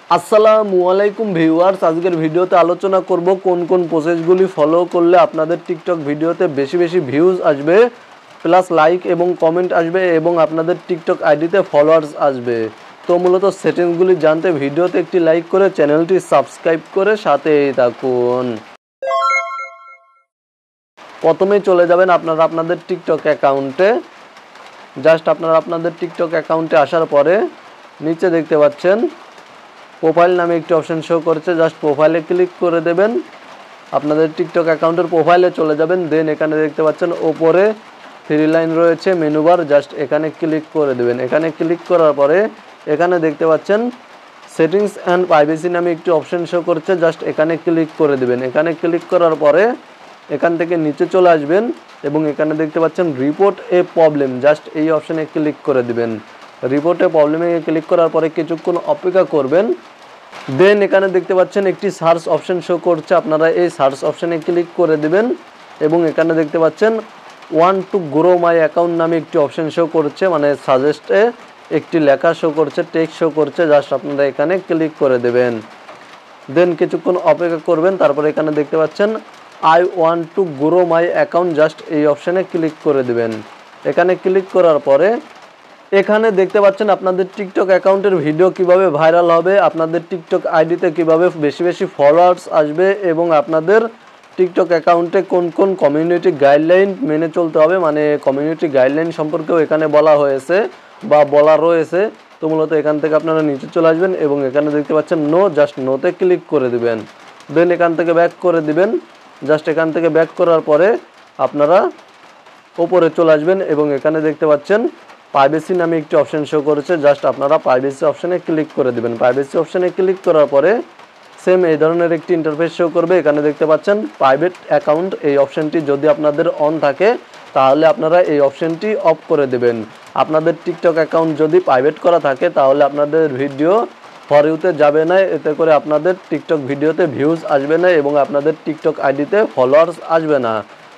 আসসালামু আলাইকুম ভিউয়ার্স, আজকের ভিডিওতে আলোচনা করব কোন কোন প্রসেসগুলি ফলো করলে আপনাদের টিকটক ভিডিওতে বেশি বেশি ভিউজ আসবে, প্লাস লাইক এবং কমেন্ট আসবে এবং আপনাদের টিকটক আইডিতে ফলোয়ার্স আসবে। তো মূলত সেটিংসগুলি জানতে ভিডিওতে একটি লাইক করে চ্যানেলটি সাবস্ক্রাইব করে সাথেই থাকুন। প্রথমেই চলে যাবেন আপনারা আপনাদের টিকটক অ্যাকাউন্টে। জাস্ট আপনারা আপনাদের টিকটক অ্যাকাউন্টে আসার পরে নিচে দেখতে পাচ্ছেন প্রোফাইল নামে একটি অপশন শো করছে। জাস্ট প্রোফাইলে ক্লিক করে দেবেন, আপনাদের টিকটক অ্যাকাউন্টের প্রোফাইলে চলে যাবেন। দেন এখানে দেখতে পাচ্ছেন ওপরে থ্রি লাইন রয়েছে মেনু বার, জাস্ট এখানে ক্লিক করে দেবেন। এখানে ক্লিক করার পরে এখানে দেখতে পাচ্ছেন সেটিংস অ্যান্ড প্রাইভেসি নামে একটি অপশন শো করছে, জাস্ট এখানে ক্লিক করে দেবেন। এখানে ক্লিক করার পরে এখান থেকে নিচে চলে আসবেন এবং এখানে দেখতে পাচ্ছেন রিপোর্ট এ প্রবলেম, জাস্ট এই অপশানে ক্লিক করে দেবেন। রিপোর্টে প্রবলেমে ক্লিক করার পরে কিছুক্ষণ অপেক্ষা করবেন। দেন এখানে দেখতে পাচ্ছেন একটি সার্চ অপশন শো করছে, আপনারা এই সার্চ অপশানে ক্লিক করে দেবেন এবং এখানে দেখতে পাচ্ছেন one to grow my account নামে একটি অপশন শো করছে, মানে সাজেস্টে একটি লেখা শো করছে, টেক্সট শো করছে, জাস্ট আপনারা এখানে ক্লিক করে দেবেন। দেন কিছুক্ষণ অপেক্ষা করবেন। তারপরে এখানে দেখতে পাচ্ছেন I want to grow my account, just এই অপশানে ক্লিক করে দেবেন। এখানে ক্লিক করার পরে এখানে দেখতে পাচ্ছেন আপনাদের টিকটক অ্যাকাউন্টের ভিডিও কিভাবে ভাইরাল হবে, আপনাদের টিকটক আইডিতে কিভাবে বেশি বেশি ফলোয়ার্স আসবে এবং আপনাদের টিকটক অ্যাকাউন্টে কোন কোন কমিউনিটি গাইডলাইন মেনে চলতে হবে, মানে কমিউনিটি গাইডলাইন সম্পর্কেও এখানে বলা হয়েছে বা বলা রয়েছে। তো মূলত এখান থেকে আপনারা নিচে চলে আসবেন এবং এখানে দেখতে পাচ্ছেন নো, জাস্ট নোতে ক্লিক করে দিবেন। দেন এখান থেকে ব্যাক করে দিবেন। জাস্ট এখান থেকে ব্যাক করার পরে আপনারা ওপরে চলে আসবেন এবং এখানে দেখতে পাচ্ছেন প্রাইভেসি নামে একটি অপশন শো করেছে, জাস্ট আপনারা প্রাইভেসি অপশানে ক্লিক করে দেবেন। প্রাইভেসি অপশানে ক্লিক করার পরে সেম এই ধরনের একটি ইন্টারফেস শো করবে। এখানে দেখতে পাচ্ছেন প্রাইভেট অ্যাকাউন্ট, এই অপশানটি যদি আপনাদের অন থাকে তাহলে আপনারা এই অপশানটি অফ করে দেবেন। আপনাদের টিকটক অ্যাকাউন্ট যদি প্রাইভেট করা থাকে তাহলে আপনাদের ভিডিও ফর ইউতে যাবে না, এতে করে আপনাদের টিকটক ভিডিওতে ভিউজ আসবে না এবং আপনাদের টিকটক আইডিতে ফলোয়ার্স আসবে না।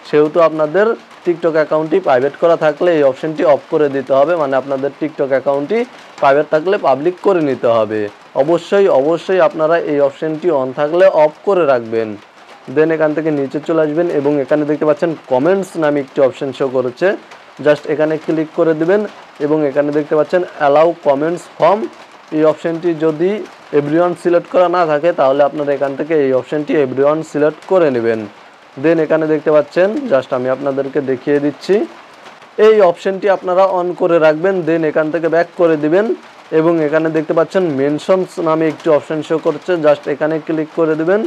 সেহেতু আপনাদের টিকটক অ্যাকাউন্টটি প্রাইভেট করা থাকলে এই অপশানটি অফ করে দিতে হবে, মানে আপনাদের টিকটক অ্যাকাউন্টটি প্রাইভেট থাকলে পাবলিক করে নিতে হবে। অবশ্যই আপনারা এই অপশানটি অন থাকলে অফ করে রাখবেন। দেন এখান থেকে নিচে চলে আসবেন এবং এখানে দেখতে পাচ্ছেন কমেন্টস নামে একটি অপশান শো করছে, জাস্ট এখানে ক্লিক করে দেবেন এবং এখানে দেখতে পাচ্ছেন অ্যালাউ কমেন্টস ফ্রম, এই অপশানটি যদি এভরিওয়ান সিলেক্ট করা না থাকে তাহলে আপনারা এখান থেকে এই অপশানটি এভরিওয়ান সিলেক্ট করে নেবেন। দেন এখানে দেখতে পাচ্ছেন, জাস্ট আমি আপনাদেরকে দেখিয়ে দিচ্ছি, এই অপশানটি আপনারা অন করে রাখবেন। দেন এখান থেকে ব্যাক করে দিবেন এবং এখানে দেখতে পাচ্ছেন মেনশনস নামে একটি অপশান শো করছে, জাস্ট এখানে ক্লিক করে দিবেন।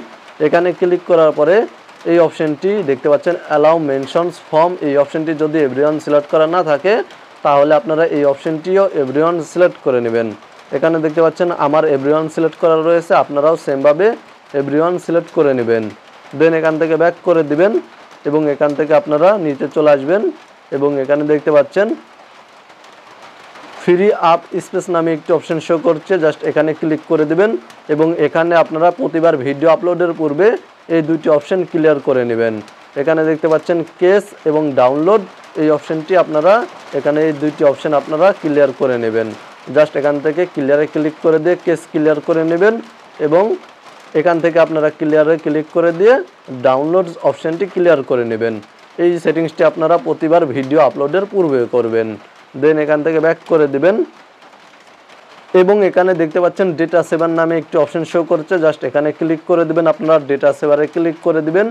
এখানে ক্লিক করার পরে এই অপশানটি দেখতে পাচ্ছেন অ্যালাউ মেনশনস ফ্রম, এই অপশানটি যদি এভরিওয়ান সিলেক্ট করা না থাকে তাহলে আপনারা এই অপশানটিও এভরিওয়ান সিলেক্ট করে নেবেন। এখানে দেখতে পাচ্ছেন আমার এভরিওয়ান সিলেক্ট করা রয়েছে, আপনারাও সেমভাবে এভরিওয়ান সিলেক্ট করে নেবেন। দেন এখান থেকে ব্যাক করে দিবেন এবং এখান থেকে আপনারা নিচে চলে আসবেন এবং এখানে দেখতে পাচ্ছেন ফ্রি আপ স্পেস নামে একটি অপশন শো করছে, জাস্ট এখানে ক্লিক করে দিবেন এবং এখানে আপনারা প্রতিবার ভিডিও আপলোডের পূর্বে এই দুটি অপশন ক্লিয়ার করে নেবেন। এখানে দেখতে পাচ্ছেন কেস এবং ডাউনলোড, এই অপশনটি আপনারা এখানে এই দুইটি অপশন আপনারা ক্লিয়ার করে নেবেন। জাস্ট এখান থেকে ক্লিয়ারে ক্লিক করে দিয়ে কেস ক্লিয়ার করে নেবেন এবং এখান থেকে আপনারা ক্লিয়ারে ক্লিক করে দিয়ে ডাউনলোড অপশানটি ক্লিয়ার করে নেবেন। এই সেটিংসটি আপনারা প্রতিবার ভিডিও আপলোডের পূর্বে করবেন। দেন এখান থেকে ব্যাক করে দিবেন এবং এখানে দেখতে পাচ্ছেন ডেটা সেভার নামে একটি অপশান শো করছে, জাস্ট এখানে ক্লিক করে দিবেন। আপনারা ডেটা সেভারে ক্লিক করে দিবেন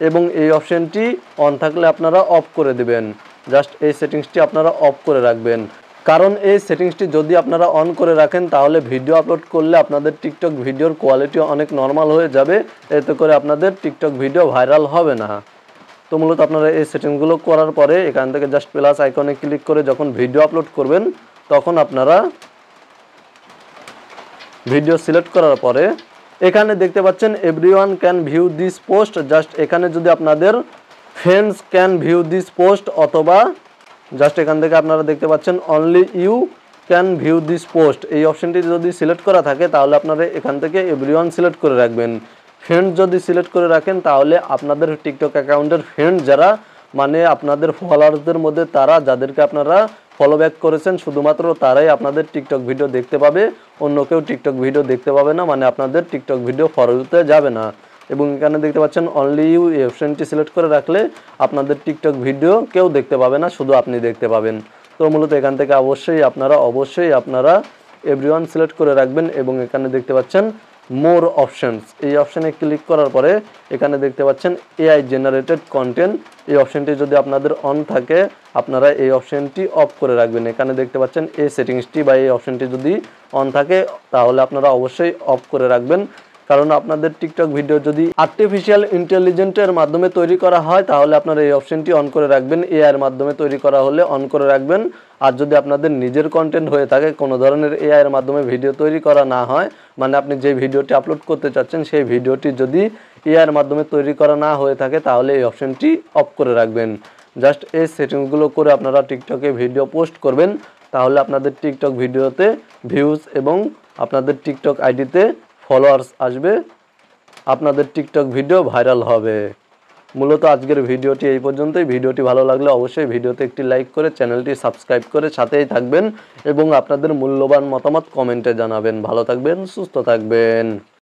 এবং এই অপশানটি অন থাকলে আপনারা অফ করে দিবেন। জাস্ট এই সেটিংসটি আপনারা অফ করে রাখবেন, কারণ এই সেটিংসটি যদি আপনারা অন করে রাখেন তাহলে ভিডিও আপলোড করলে আপনাদের টিকটক ভিডিওর কোয়ালিটি অনেক নর্মাল হয়ে যাবে, এতে করে আপনাদের টিকটক ভিডিও ভাইরাল হবে না। তো মূলত আপনারা এই সেটিংসগুলো করার পরে এখান থেকে জাস্ট প্লাস আইকনে ক্লিক করে যখন ভিডিও আপলোড করবেন তখন আপনারা ভিডিও সিলেক্ট করার পরে এখানে দেখতে পাচ্ছেন everyone can view this post, just এখানে যদি আপনাদের friends can view this post অথবা জাস্ট এখান থেকে আপনারা দেখতে পাচ্ছেন only you can view this post, এই অপশানটি যদি সিলেক্ট করা থাকে তাহলে আপনারা এখান থেকে এভরিওয়ান সিলেক্ট করে রাখবেন। ফ্রেন্ড যদি সিলেক্ট করে রাখেন তাহলে আপনাদের টিকটক অ্যাকাউন্টের ফ্রেন্ড যারা, মানে আপনাদের ফলোয়ার্সদের মধ্যে তারা যাদেরকে আপনারা ফলো ব্যাক করেছেন শুধুমাত্র তারাই আপনাদের টিকটক ভিডিও দেখতে পাবে, অন্য কেউ টিকটক ভিডিও দেখতে পাবে না, মানে আপনাদের টিকটক ভিডিও ফর ইউতে যাবে না। এবং এখানে দেখতে পাচ্ছেন অনলি ইউ, এই অপশানটি সিলেক্ট করে রাখলে আপনাদের টিকটক ভিডিও কেউ দেখতে পাবে না, শুধু আপনি দেখতে পাবেন। তো মূলত এখান থেকে অবশ্যই আপনারা এভরিওয়ান সিলেক্ট করে রাখবেন। এবং এখানে দেখতে পাচ্ছেন মোর অপশানস, এই অপশানে ক্লিক করার পরে এখানে দেখতে পাচ্ছেন এআই জেনারেটেড কন্টেন্ট, এই অপশানটি যদি আপনাদের অন থাকে আপনারা এই অপশানটি অফ করে রাখবেন। এখানে দেখতে পাচ্ছেন এই সেটিংসটি বা এই অপশানটি যদি অন থাকে তাহলে আপনারা অবশ্যই অফ করে রাখবেন, কারণ আপনাদের টিকটক ভিডিও যদি আর্টিফিশিয়াল ইন্টেলিজেন্সের মাধ্যমে তৈরি করা হয় তাহলে আপনারা এই অপশানটি অন করে রাখবেন, এআই এর মাধ্যমে তৈরি করা হলে অন করে রাখবেন। আর যদি আপনাদের নিজের কন্টেন্ট হয়ে থাকে, কোনো ধরনের এআই এর মাধ্যমে ভিডিও তৈরি করা না হয়, মানে আপনি যে ভিডিওটি আপলোড করতে চাচ্ছেন সেই ভিডিওটি যদি এআই এর মাধ্যমে তৈরি করা না হয়ে থাকে তাহলে এই অপশানটি অফ করে রাখবেন। জাস্ট এই সেটিংসগুলো করে আপনারা টিকটকে ভিডিও পোস্ট করবেন, তাহলে আপনাদের টিকটক ভিডিওতে ভিউজ এবং আপনাদের টিকটক আইডিতে ফলোয়ার্স আসবে, আপনাদের টিকটক ভিডিও ভাইরাল হবে। মূলত আজকের ভিডিওটি এই পর্যন্তই। ভিডিওটি ভালো লাগলে অবশ্যই ভিডিওতে একটি লাইক করে চ্যানেলটি সাবস্ক্রাইব করে সাথেই থাকবেন এবং আপনাদের মূল্যবান মতামত কমেন্টে জানাবেন। ভালো থাকবেন, সুস্থ থাকবেন।